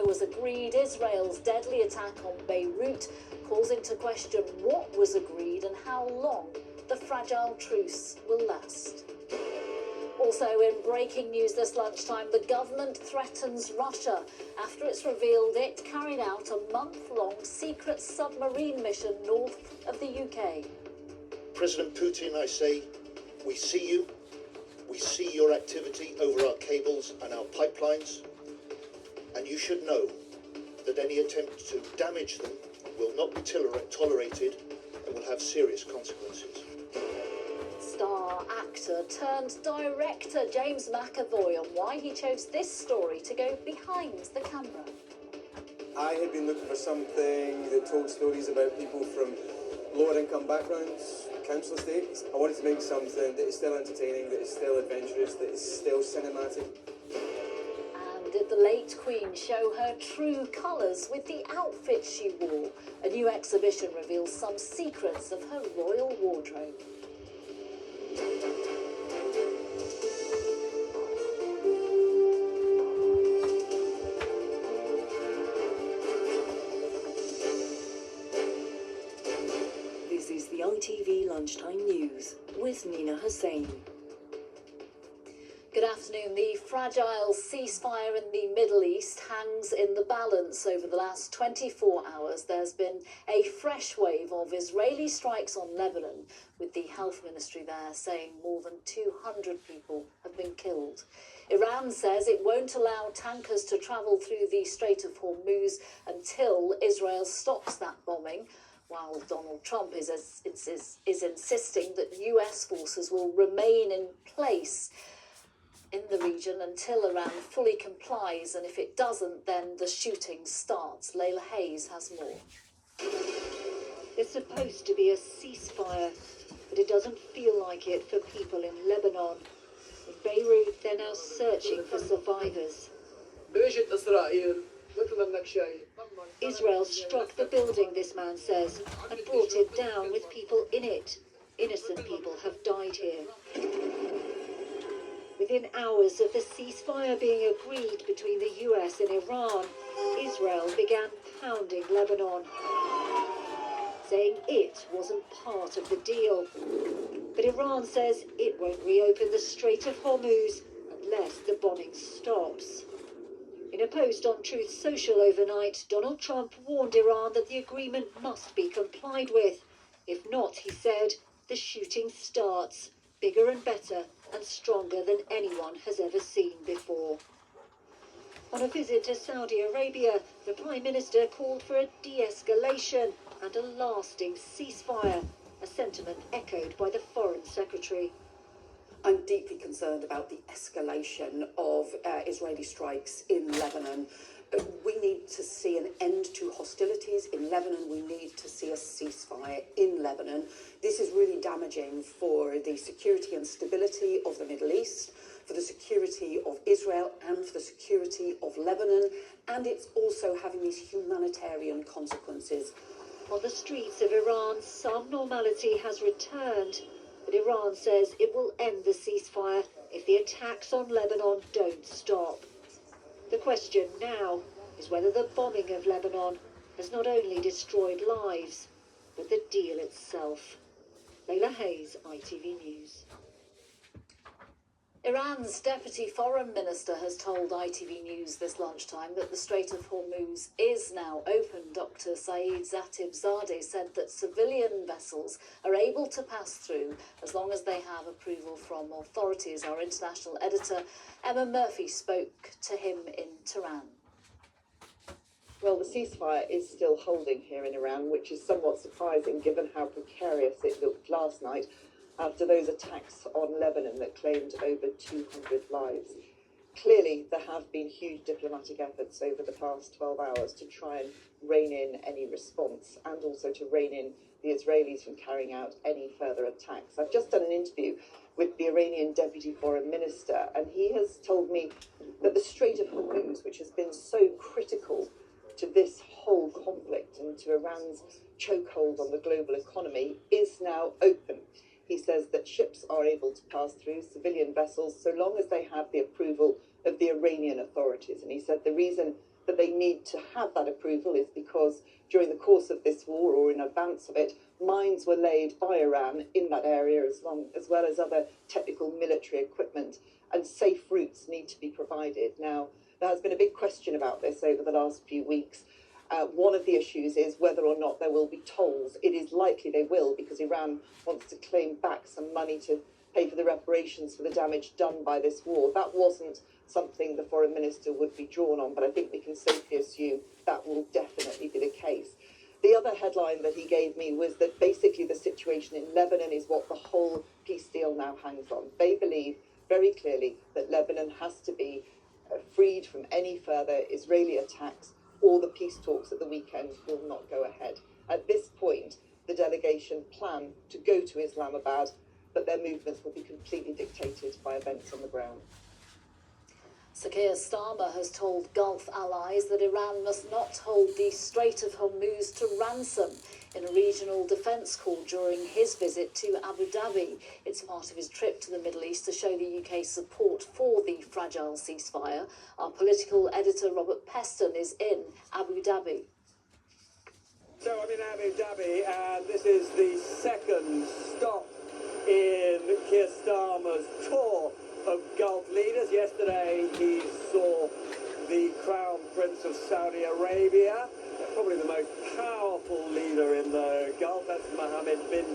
was agreed. Israel's deadly attack on Beirut calls into question what was agreed and how long the fragile truce will last. Also in breaking news this lunchtime, the government threatens Russia after it's revealed it carried out a month-long secret submarine mission north of the UK. President Putin, I say, we see you. We see your activity over our cables and our pipelines. And you should know that any attempt to damage them will not be tolerated and will have serious consequences. Star actor turned director James McAvoy on why he chose this story to go behind the camera. I had been looking for something that told stories about people from lower income backgrounds, council estates. I wanted to make something that is still entertaining, that is still adventurous, that is still cinematic. And did the late Queen show her true colours with the outfit she wore? A new exhibition reveals some secrets of her royal wardrobe. This is the ITV Lunchtime News with Nina Hossain. Good afternoon. The fragile ceasefire in the Middle East hangs in the balance. Over the last 24 hours, there's been a fresh wave of Israeli strikes on Lebanon, with the health ministry there saying more than 200 people have been killed. Iran says it won't allow tankers to travel through the Strait of Hormuz until Israel stops that bombing, while Donald Trump is insisting that US forces will remain in place in the region until Iran fully complies, and if it doesn't, then the shooting starts. Layla Hayes has more. There's supposed to be a ceasefire, but it doesn't feel like it for people in Lebanon. In Beirut, they're now searching for survivors. Israel struck the building, this man says, and brought it down with people in it. Innocent people have died here. Within hours of the ceasefire being agreed between the US and Iran, Israel began pounding Lebanon, saying it wasn't part of the deal. But Iran says it won't reopen the Strait of Hormuz unless the bombing stops. In a post on Truth Social overnight, Donald Trump warned Iran that the agreement must be complied with. If not, he said, the shooting starts, bigger and better and stronger than anyone has ever seen before. On a visit to Saudi Arabia, the Prime Minister called for a de-escalation and a lasting ceasefire, a sentiment echoed by the Foreign Secretary. I'm deeply concerned about the escalation of Israeli strikes in Lebanon. We need to see an end to hostilities in Lebanon. We need to see a ceasefire in Lebanon. This is really damaging for the security and stability of the Middle East, for the security of Israel and for the security of Lebanon. And it's also having these humanitarian consequences. On the streets of Iran, some normality has returned, but Iran says it will end the ceasefire if the attacks on Lebanon don't stop. The question now is whether the bombing of Lebanon has not only destroyed lives, but the deal itself. Layla Hayes, ITV News. Iran's Deputy Foreign Minister has told ITV News this lunchtime that the Strait of Hormuz is now open. Dr. Saeed Zatibzadeh said that civilian vessels are able to pass through as long as they have approval from authorities. Our international editor, Emma Murphy, spoke to him in Tehran. Well, the ceasefire is still holding here in Iran, which is somewhat surprising given how precarious it looked last night after those attacks on Lebanon that claimed over 200 lives. Clearly, there have been huge diplomatic efforts over the past 12 hours to try and rein in any response and also to rein in the Israelis from carrying out any further attacks. I've just done an interview with the Iranian Deputy Foreign Minister, and he has told me that the Strait of Hormuz, which has been so critical to this whole conflict and to Iran's chokehold on the global economy, is now open. He says that ships are able to pass through, civilian vessels, so long as they have the approval of the Iranian authorities. And he said the reason that they need to have that approval is because during the course of this war, or in advance of it, mines were laid by Iran in that area, as well as other technical military equipment, and safe routes need to be provided. Now, there has been a big question about this over the last few weeks. One of the issues is whether or not there will be tolls. It is likely they will, because Iran wants to claim back some money to pay for the reparations for the damage done by this war. That wasn't something the foreign minister would be drawn on, but I think we can safely assume that will definitely be the case. The other headline that he gave me was that basically the situation in Lebanon is what the whole peace deal now hangs on. They believe very clearly that Lebanon has to be freed from any further Israeli attacks, or the peace talks at the weekend will not go ahead. At this point, the delegation plan to go to Islamabad, but their movements will be completely dictated by events on the ground. Sir Keir Starmer has told Gulf allies that Iran must not hold the Strait of Hormuz to ransom in a regional defence call during his visit to Abu Dhabi. It's part of his trip to the Middle East to show the UK's support for the fragile ceasefire. Our political editor Robert Peston is in Abu Dhabi. So I'm in Abu Dhabi, and this is the second stop in Keir Starmer's tour of Gulf leaders. Yesterday he saw the Crown Prince of Saudi Arabia, probably the most powerful leader in the Gulf. That's Mohammed bin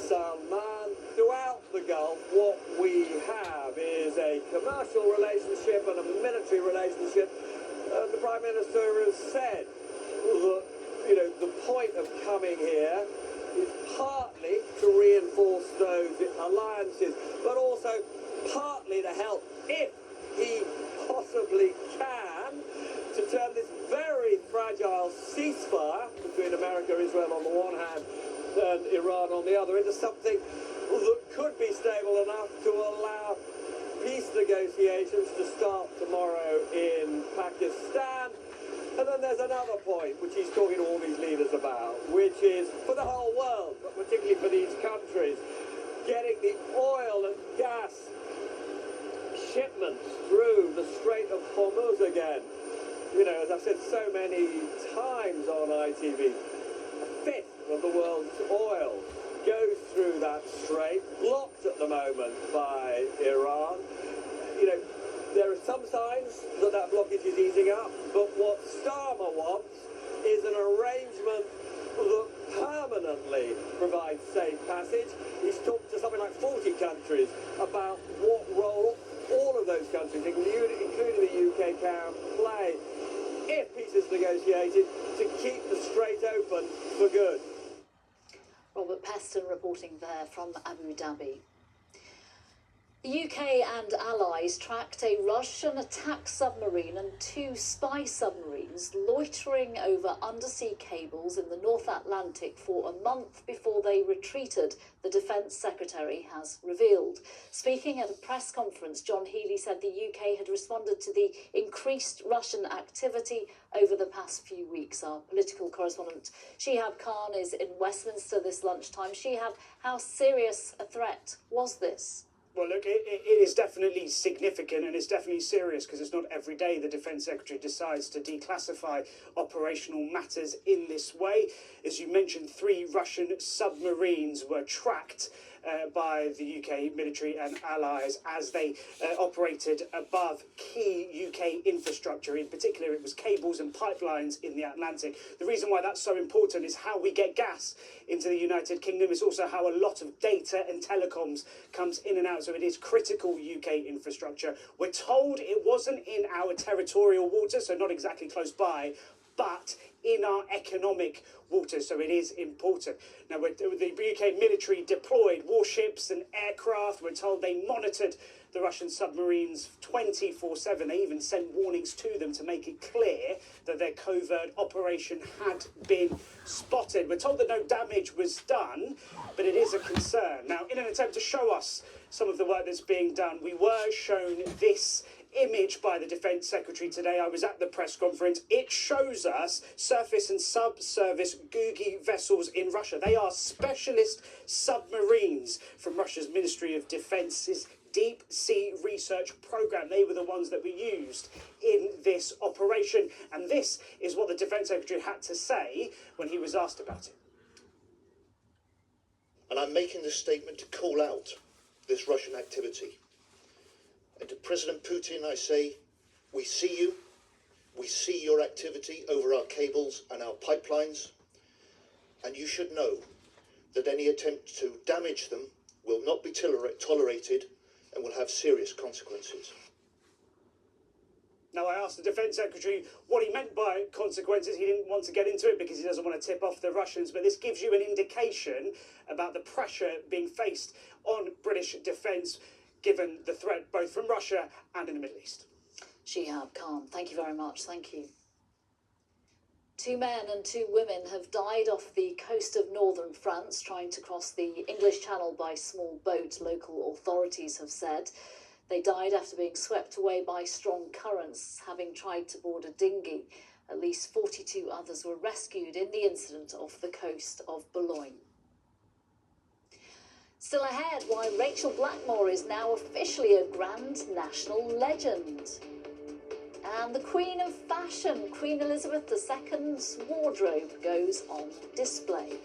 Salman. Throughout the Gulf, what we have is a commercial relationship and a military relationship. The Prime Minister has said that, the point of coming here is partly to reinforce those alliances, but also partly to help, if he possibly can, to turn this very fragile ceasefire between America and Israel on the one hand and Iran on the other into something that could be stable enough to allow peace negotiations to start tomorrow in Pakistan. And then there's another point which he's talking to all these leaders about, which is for the whole world, but particularly for these countries, getting the oil and gas shipments through the Strait of Hormuz again. As I've said so many times on ITV, a fifth of the world's oil goes through that strait, blocked at the moment by Iran. There are some signs that that blockage is easing up, but what Starmer wants is an arrangement that permanently provides safe passage. He's talked to something like 40 countries about what role all of those countries, including the UK, can play, if peace is negotiated, to keep the strait open for good. Robert Peston reporting there from Abu Dhabi. The UK and allies tracked a Russian attack submarine and 2 spy submarines loitering over undersea cables in the North Atlantic for a month before they retreated, the Defence Secretary has revealed. Speaking at a press conference, John Healey said the UK had responded to the increased Russian activity over the past few weeks. Our political correspondent Shihab Khan is in Westminster this lunchtime. Shihab, how serious a threat was this? Well, look, it is definitely significant, and it's definitely serious, because it's not every day the Defence Secretary decides to declassify operational matters in this way. As you mentioned, 3 Russian submarines were tracked by the UK military and allies as they operated above key UK infrastructure. In particular, it was cables and pipelines in the Atlantic. The reason why that's so important is how we get gas into the United Kingdom. It's also how a lot of data and telecoms comes in and out. So it is critical UK infrastructure. We're told it wasn't in our territorial waters, so not exactly close by, but in our economic waters, so it is important. Now, the UK military deployed warships and aircraft. We're told they monitored the Russian submarines 24/7. They even sent warnings to them to make it clear that their covert operation had been spotted. We're told that no damage was done, but it is a concern. Now, in an attempt to show us some of the work that's being done, we were shown this image by the Defence Secretary today. I was at the press conference. It shows us surface and subsurface Googie vessels in Russia. They are specialist submarines from Russia's Ministry of Defence's deep sea research programme. They were the ones that were used in this operation. And this is what the Defence Secretary had to say when he was asked about it. And I'm making this statement to call out this Russian activity. And to President Putin, I say, we see you. We see your activity over our cables and our pipelines. And you should know that any attempt to damage them will not be tolerated and will have serious consequences. Now, I asked the Defence Secretary what he meant by consequences. He didn't want to get into it because he doesn't want to tip off the Russians, but this gives you an indication about the pressure being faced on British defence, given the threat both from Russia and in the Middle East. Shihab Khan, thank you very much. Thank you. 2 men and 2 women have died off the coast of northern France trying to cross the English Channel by small boat, local authorities have said. They died after being swept away by strong currents, having tried to board a dinghy. At least 42 others were rescued in the incident off the coast of Boulogne. Still ahead, why Rachel Blackmore is now officially a grand national legend. And the Queen of Fashion, Queen Elizabeth II's wardrobe, goes on display.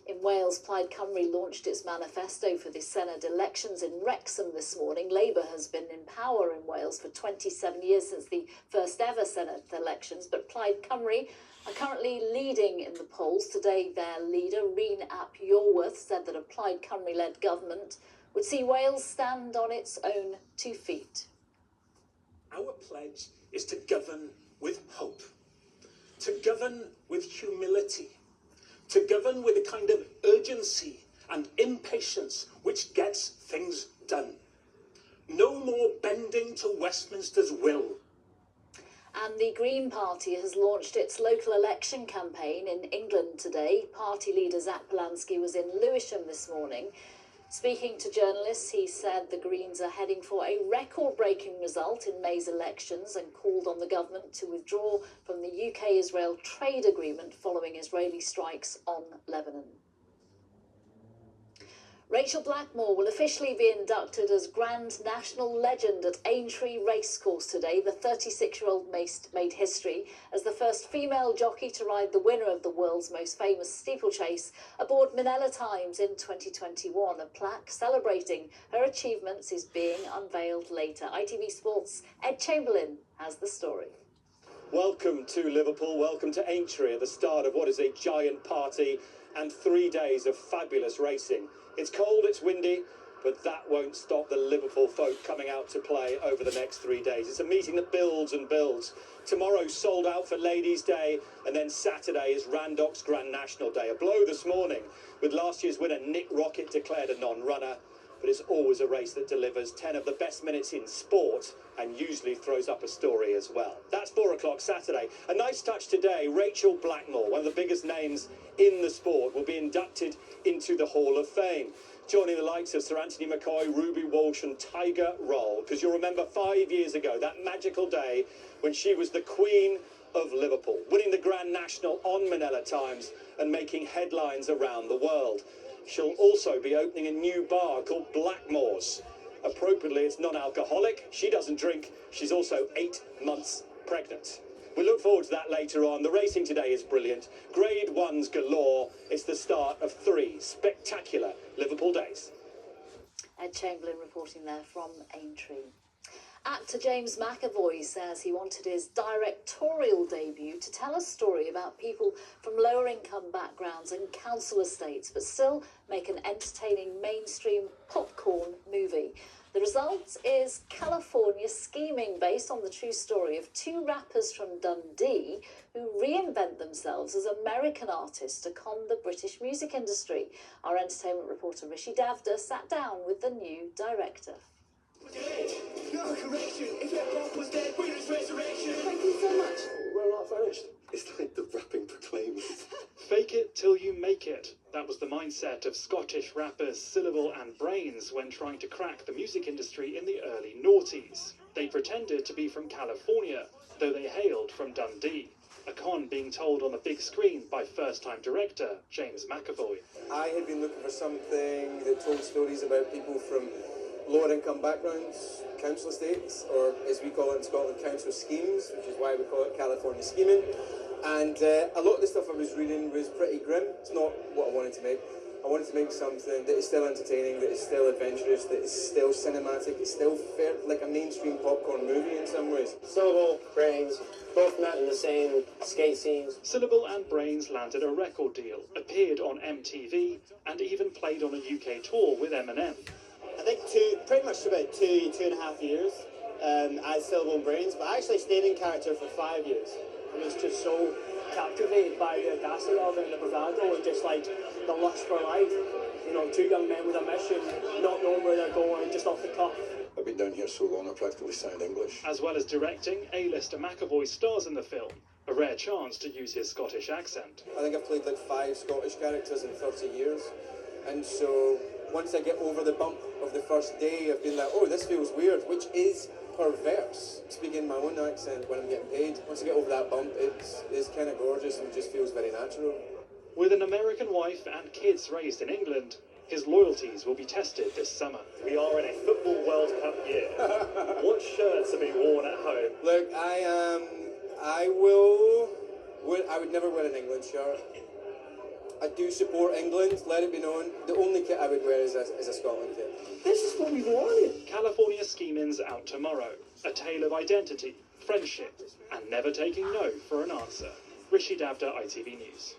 In Wales, Plaid Cymru launched its manifesto for the Senedd elections in Wrexham this morning. Labour has been in power in Wales for 27 years since the first ever Senedd elections, but Plaid Cymru are currently leading in the polls. Today, their leader, Rhyn ap Iorwerth, said that a Plaid Cymru-led government would see Wales stand on its own 2 feet. Our pledge is to govern with hope, to govern with humility, to govern with a kind of urgency and impatience which gets things done. No more bending to Westminster's will. And the Green Party has launched its local election campaign in England today. Party leader Zach Polanski was in Lewisham this morning. Speaking to journalists, he said the Greens are heading for a record-breaking result in May's elections and called on the government to withdraw from the UK-Israel trade agreement following Israeli strikes on Lebanon. Rachel Blackmore will officially be inducted as Grand National Legend at Aintree Racecourse today. The 36-year-old made history as the first female jockey to ride the winner of the world's most famous steeplechase aboard Minella Times in 2021. A plaque celebrating her achievements is being unveiled later. ITV Sports' Ed Chamberlain has the story. Welcome to Liverpool, welcome to Aintree at the start of what is a giant party and 3 days of fabulous racing. It's cold, it's windy, but that won't stop the Liverpool folk coming out to play over the next 3 days. It's a meeting that builds and builds. Tomorrow sold out for Ladies' Day, and then Saturday is Randock's Grand National Day. A blow this morning with last year's winner Nick Rockett declared a non-runner, but it's always a race that delivers 10 of the best minutes in sport and usually throws up a story as well. That's 4 o'clock Saturday. A nice touch today, Rachel Blackmore, one of the biggest names in the sport, will be inducted into the Hall of Fame, joining the likes of Sir Anthony McCoy, Ruby Walsh and Tiger Roll. Because you'll remember 5 years ago, that magical day when she was the Queen of Liverpool, winning the Grand National on Minella Times and making headlines around the world. She'll also be opening a new bar called Blackmore's. Appropriately, it's non-alcoholic. She doesn't drink. She's also 8 months pregnant. We look forward to that later on. The racing today is brilliant. Grade 1s galore. It's the start of 3 spectacular Liverpool days. Ed Chamberlain reporting there from Aintree. Actor James McAvoy says he wanted his directorial debut to tell a story about people from lower income backgrounds and council estates, but still make an entertaining mainstream popcorn movie. The result is California Scheming, based on the true story of 2 rappers from Dundee who reinvent themselves as American artists to con the British music industry. Our entertainment reporter Rishi Davda sat down with the new director. No correction. If your pop was dead, British resurrection. Thank you so much. We're not finished. It's like the rapping proclaims. Fake it till you make it. That was the mindset of Scottish rappers Syllable and Brains when trying to crack the music industry in the early noughties. They pretended to be from California, though they hailed from Dundee. a con being told on the big screen by first-time director James McAvoy. I had been looking for something that told stories about people from lower income backgrounds, council estates, or as we call it in Scotland, council schemes, which is why we call it California scheming. And a lot of the stuff I was reading was pretty grim. It's not what I wanted to make. I wanted to make something that is still entertaining, that is still adventurous, that is still cinematic, it's still fair, like a mainstream popcorn movie in some ways. Syllable, Brains, both met in the same skate scenes. Syllable and Brains landed a record deal, appeared on MTV, and even played on a UK tour with Eminem. I think pretty much about 2.5 years as Syllable and Brains, but I actually stayed in character for 5 years. I was just so captivated by the audacity of it and the bravado and just like the lust for life. You know, two young men with a mission, not knowing where they're going, just off the cuff. I've been down here so long I practically sound English. As well as directing, A-lister McAvoy stars in the film, a rare chance to use his Scottish accent. I think I've played like 5 Scottish characters in 30 years. And so once I get over the bump of the first day, I've been like, oh, this feels weird, which is perverse. Speaking my own accent when I'm getting paid. Once I get over that bump, it's kind of gorgeous and just feels very natural. With an American wife and kids raised in England, his loyalties will be tested this summer. We are in a Football World Cup year. What shirts are being worn at home? Look, I would never wear an England shirt. I do support England, let it be known. The only kit I would wear is a Scotland kit. This is what we wanted. California Scheming's out tomorrow. A tale of identity, friendship, and never taking no for an answer. Rishi Davda, ITV News.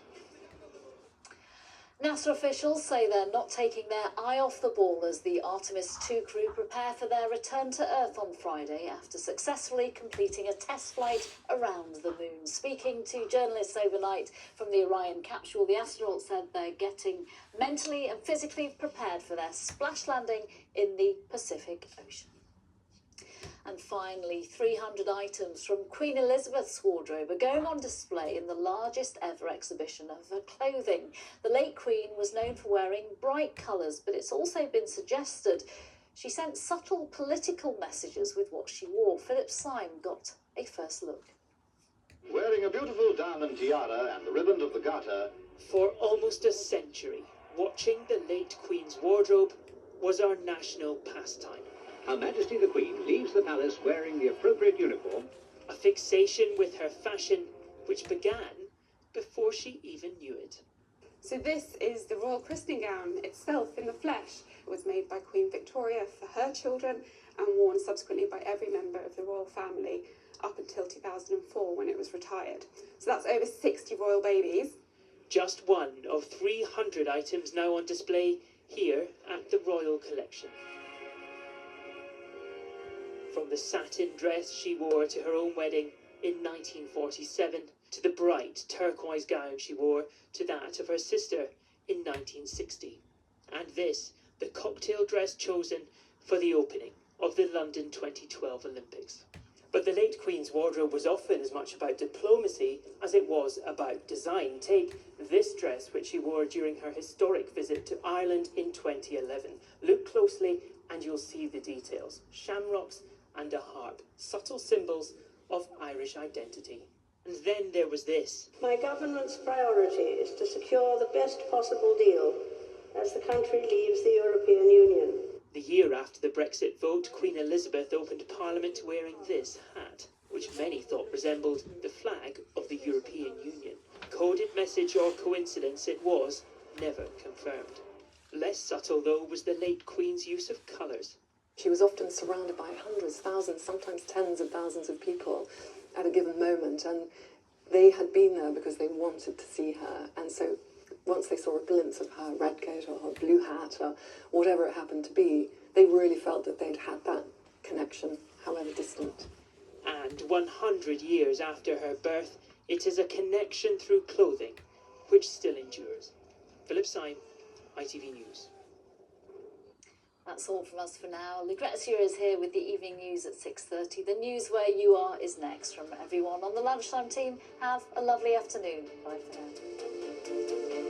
NASA officials say they're not taking their eye off the ball as the Artemis 2 crew prepare for their return to Earth on Friday after successfully completing a test flight around the moon. Speaking to journalists overnight from the Orion capsule, the astronauts said they're getting mentally and physically prepared for their splash landing in the Pacific Ocean. And finally, 300 items from Queen Elizabeth's wardrobe are going on display in the largest ever exhibition of her clothing. The late Queen was known for wearing bright colours, but it's also been suggested she sent subtle political messages with what she wore. Philip Syme got a first look. Wearing a beautiful diamond tiara and the ribbon of the garter. For almost a century, watching the late Queen's wardrobe was our national pastime. Her Majesty the Queen leaves the palace wearing the appropriate uniform. A fixation with her fashion which began before she even knew it. So this is the royal christening gown itself in the flesh. It was made by Queen Victoria for her children and worn subsequently by every member of the royal family up until 2004 when it was retired. So that's over 60 royal babies. Just one of 300 items now on display here at the Royal Collection. From the satin dress she wore to her own wedding in 1947, to the bright turquoise gown she wore to that of her sister in 1960. And this, the cocktail dress chosen for the opening of the London 2012 Olympics. But the late Queen's wardrobe was often as much about diplomacy as it was about design. Take this dress which she wore during her historic visit to Ireland in 2011. Look closely and you'll see the details. Shamrocks and a harp, subtle symbols of Irish identity. And then there was this. My government's priority is to secure the best possible deal as the country leaves the European Union. The year after the Brexit vote, Queen Elizabeth opened Parliament wearing this hat, which many thought resembled the flag of the European Union. Coded message or coincidence it was, never confirmed. Less subtle, though, was the late Queen's use of colours. She was often surrounded by hundreds, thousands, sometimes tens of thousands of people at a given moment, and they had been there because they wanted to see her. And so once they saw a glimpse of her red coat or her blue hat or whatever it happened to be, they really felt that they'd had that connection, however distant. And 100 years after her birth, it is a connection through clothing which still endures. Philip Syme, ITV News. That's all from us for now. Lucrezia is here with the evening news at 6:30. The news where you are is next. From everyone on the Lunchtime team, have a lovely afternoon. Bye for now.